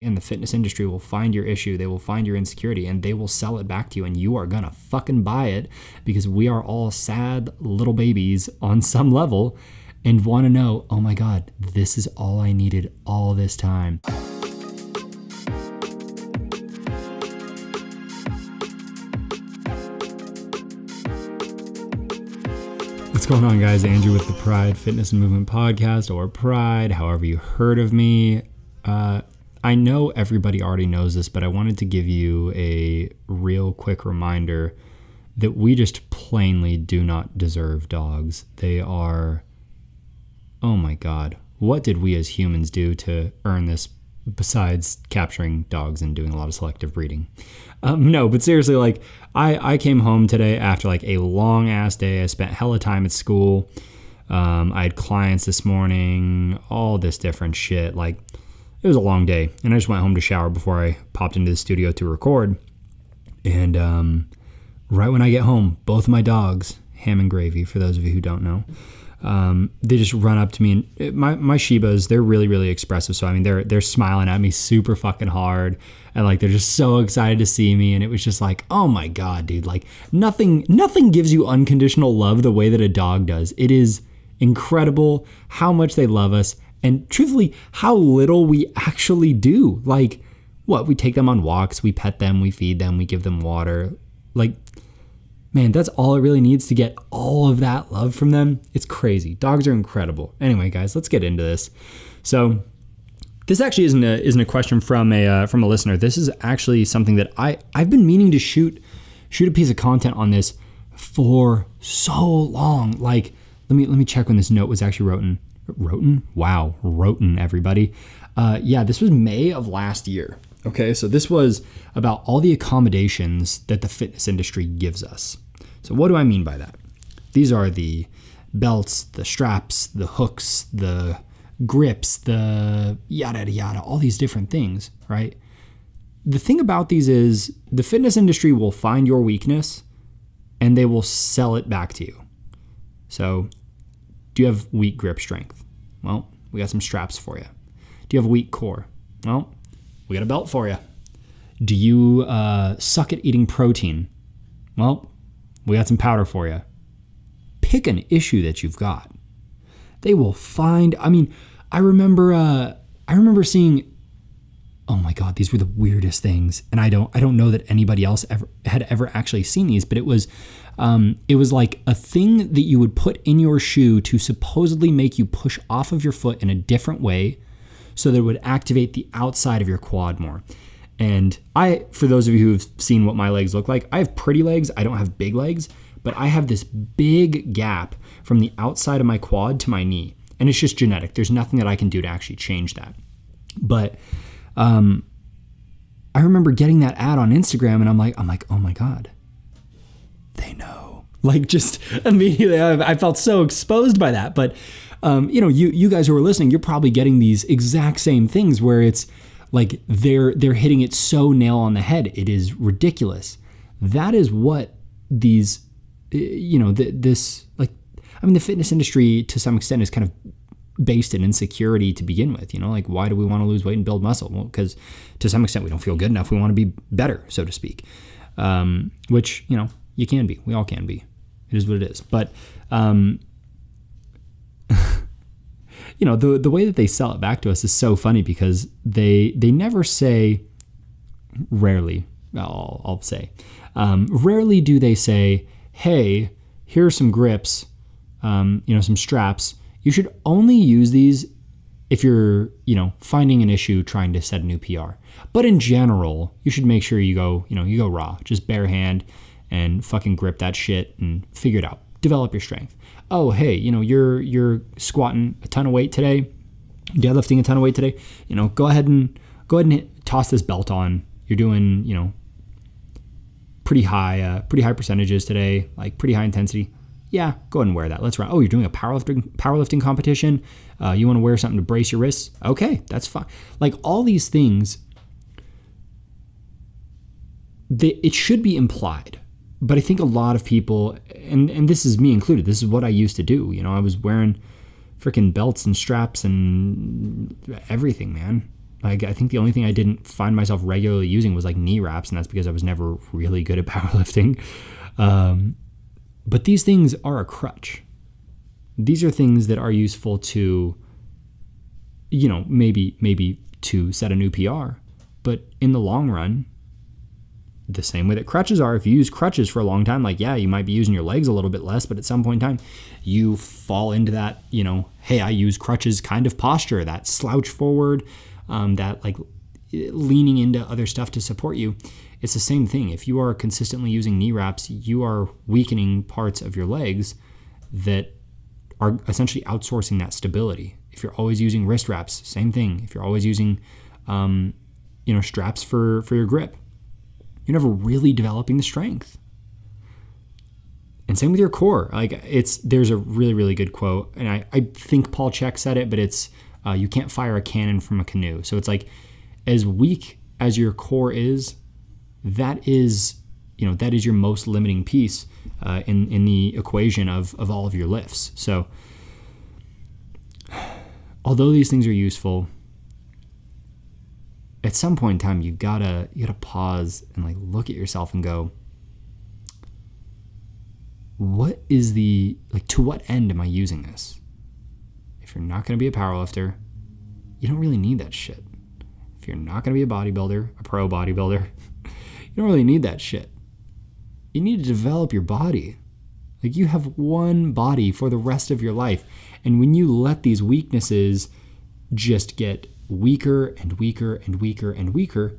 And the fitness industry will find your issue, they will find your insecurity, and they will sell it back to you, and you are gonna fucking buy it because we are all sad little babies on some level and want to know, oh my God, this is all I needed all this time. What's going on, guys? Andrew with the Pride Fitness and Movement Podcast, or Pride, however you heard of me. I know everybody already knows this, but I wanted to give you a real quick reminder that we just plainly do not deserve dogs. They are, oh my God, what did we as humans do to earn this besides capturing dogs and doing a lot of selective breeding? No, but seriously, like I came home today after like a long ass day. I spent hella time at school. I had clients this morning, all this different shit. Like, it was a long day, and I just went home to shower before I popped into the studio to record. And right when I get home, both of my dogs, Ham and Gravy, for those of you who don't know, they just run up to me. And my Shibas, they're really, really expressive. So I mean, they're smiling at me super fucking hard, and like they're just so excited to see me. And it was just like, oh my God, dude! Like nothing gives you unconditional love the way that a dog does. It is incredible how much they love us. And truthfully, how little we actually do. Like, what? We take them on walks, we pet them, we feed them, we give them water. Like, man, that's all it really needs to get all of that love from them. It's crazy. Dogs are incredible. Anyway, guys, let's get into this. So, this actually isn't a question from a listener. This is actually something that I've been meaning to shoot a piece of content on this for so long. Like, let me check when this note was actually written. Wow, everybody. Yeah, this was May of last year. Okay, so this was about all the accommodations that the fitness industry gives us. So what do I mean by that? These are the belts, the straps, the hooks, the grips, the yada yada, all these different things, right? The thing about these is the fitness industry will find your weakness and they will sell it back to you. So, do you have weak grip strength? Well, we got some straps for you. Do you have weak core? Well, we got a belt for you. Do you suck at eating protein? Well, we got some powder for you. Pick an issue that you've got. They will find. I mean, I remember seeing. Oh my God, these were the weirdest things, and I don't know that anybody else had ever actually seen these, but it was like a thing that you would put in your shoe to supposedly make you push off of your foot in a different way, so that it would activate the outside of your quad more. And for those of you who've seen what my legs look like, I have pretty legs. I don't have big legs, but I have this big gap from the outside of my quad to my knee, and it's just genetic. There's nothing that I can do to actually change that, but. I remember getting that ad on Instagram, and I'm like, oh my God, they know. Like, just immediately, I felt so exposed by that. But, you guys who are listening, you're probably getting these exact same things where it's like they're hitting it so nail on the head. It is ridiculous. That is what these, the fitness industry to some extent is kind of based in insecurity to begin with, like, why do we want to lose weight and build muscle? Well, because to some extent we don't feel good enough. We want to be better, so to speak, which, you can be. We all can be. It is what it is. But, the way that they sell it back to us is so funny because they never say, rarely, I'll say, rarely do they say, hey, here are some grips, some straps. You should only use these if you're, finding an issue trying to set a new PR. But in general, you should make sure you go raw, just bare hand and fucking grip that shit and figure it out. Develop your strength. Oh, hey, you're squatting a ton of weight today, deadlifting a ton of weight today. Go ahead and toss this belt on. You're doing, pretty high percentages today, like pretty high intensity. Yeah, go ahead and wear that. Let's run. Oh, you're doing a powerlifting competition. You want to wear something to brace your wrists? Okay, that's fine. Like, all these things, it should be implied. But I think a lot of people, and this is me included, this is what I used to do. I was wearing freaking belts and straps and everything, man. Like, I think the only thing I didn't find myself regularly using was like knee wraps, and that's because I was never really good at powerlifting. But these things are a crutch. These are things that are useful to, maybe to set a new PR. But in the long run, the same way that crutches are, if you use crutches for a long time, like, yeah, you might be using your legs a little bit less, but at some point in time, you fall into that, hey, I use crutches kind of posture, that slouch forward, that like leaning into other stuff to support you. It's the same thing. If you are consistently using knee wraps, you are weakening parts of your legs that are essentially outsourcing that stability. If you're always using wrist wraps, same thing. If you're always using, straps for your grip, you're never really developing the strength. And same with your core. There's a really, really good quote, and I think Paul Chek said it, but it's you can't fire a cannon from a canoe. So it's like, as weak as your core is, that is your most limiting piece in the equation of all of your lifts. So although these things are useful, at some point in time, you gotta pause and like look at yourself and go, what is to what end am I using this? If you're not gonna be a powerlifter, you don't really need that shit. If you're not gonna be a bodybuilder, a pro bodybuilder, you don't really need that shit. You need to develop your body. Like, you have one body for the rest of your life. And when you let these weaknesses just get weaker and weaker and weaker and weaker,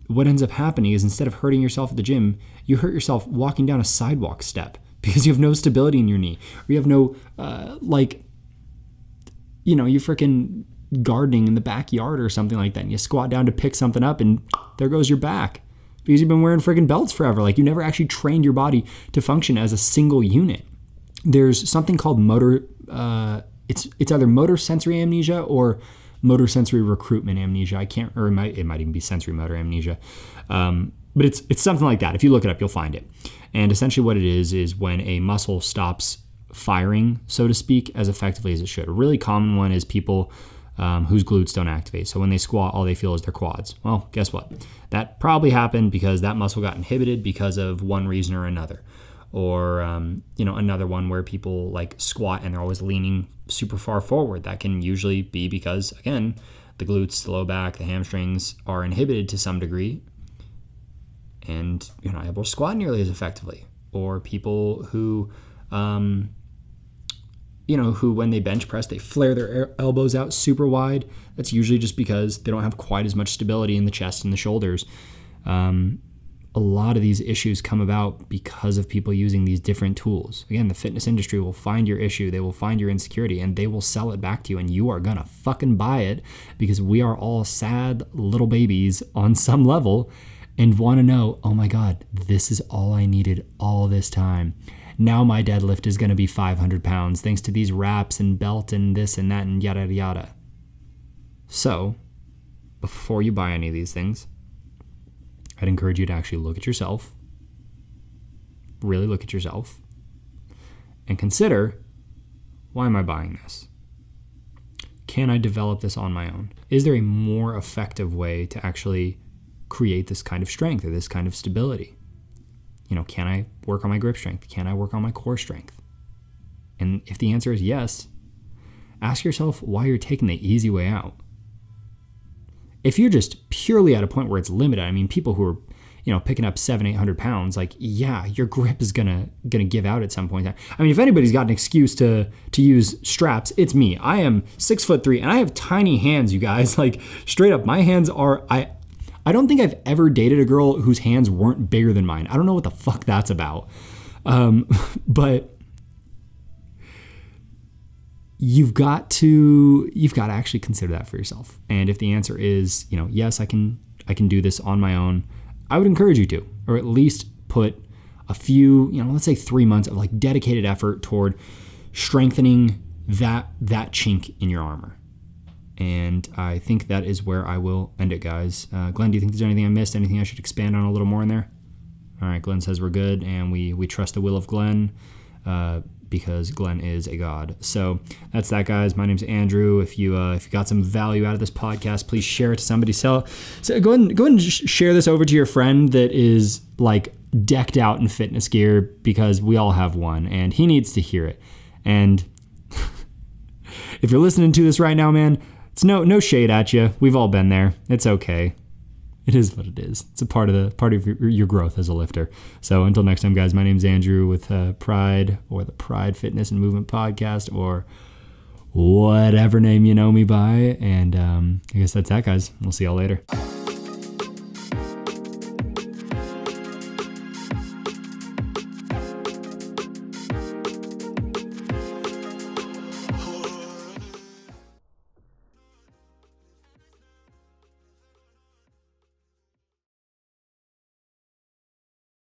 what ends up happening is, instead of hurting yourself at the gym, you hurt yourself walking down a sidewalk step because you have no stability in your knee, or you have no, you're freaking gardening in the backyard or something like that, and you squat down to pick something up and there goes your back because you've been wearing freaking belts forever. Like, you never actually trained your body to function as a single unit. There's something called it's either motor sensory amnesia or motor sensory recruitment amnesia. It might even be sensory motor amnesia. But it's something like that. If you look it up, you'll find it. And essentially what it is when a muscle stops firing, so to speak, as effectively as it should. A really common one is people whose glutes don't activate. So when they squat, all they feel is their quads. Well, guess what? That probably happened because that muscle got inhibited because of one reason or another. Or, another one where people like squat and they're always leaning super far forward. That can usually be because, again, the glutes, the low back, the hamstrings are inhibited to some degree, and you're not able to squat nearly as effectively. Or people who, who when they bench press, they flare their elbows out super wide. That's usually just because they don't have quite as much stability in the chest and the shoulders. A lot of these issues come about because of people using these different tools. Again, the fitness industry will find your issue, they will find your insecurity, and they will sell it back to you, and you are gonna fucking buy it because we are all sad little babies on some level and want to know, oh my God, this is all I needed all this time. Now my deadlift is gonna be 500 pounds thanks to these wraps and belt and this and that and yada yada. So, before you buy any of these things, I'd encourage you to actually look at yourself, really look at yourself, and consider, why am I buying this? Can I develop this on my own? Is there a more effective way to actually create this kind of strength or this kind of stability? Can I work on my grip strength? Can I work on my core strength? And if the answer is yes, ask yourself why you're taking the easy way out. If you're just purely at a point where it's limited, I mean, people who are, picking up 700-800 pounds, like, yeah, your grip is gonna give out at some point. I mean, if anybody's got an excuse to use straps, it's me. I am 6'3" and I have tiny hands, you guys. Like, straight up, my hands are, I don't think I've ever dated a girl whose hands weren't bigger than mine. I don't know what the fuck that's about. But you've got to actually consider that for yourself. And if the answer is, yes, I can do this on my own, I would encourage you to, or at least put a few, let's say 3 months of like dedicated effort toward strengthening that chink in your armor. And I think that is where I will end it, guys. Glenn, do you think there's anything I missed? Anything I should expand on a little more in there? All right, Glenn says we're good, and we trust the will of Glenn. because Glenn is a god. So that's that, guys. My name's Andrew. If you got some value out of this podcast, please share it to somebody. So go ahead and share this over to your friend that is like decked out in fitness gear, because we all have one and he needs to hear it. And if you're listening to this right now, man, it's no shade at you. We've all been there. It's okay. It is what it is. It's a part of your growth as a lifter. So until next time, guys, my name's Andrew with Pride, or the Pride Fitness and Movement Podcast, or whatever name you know me by. And I guess that's that, guys. We'll see y'all later.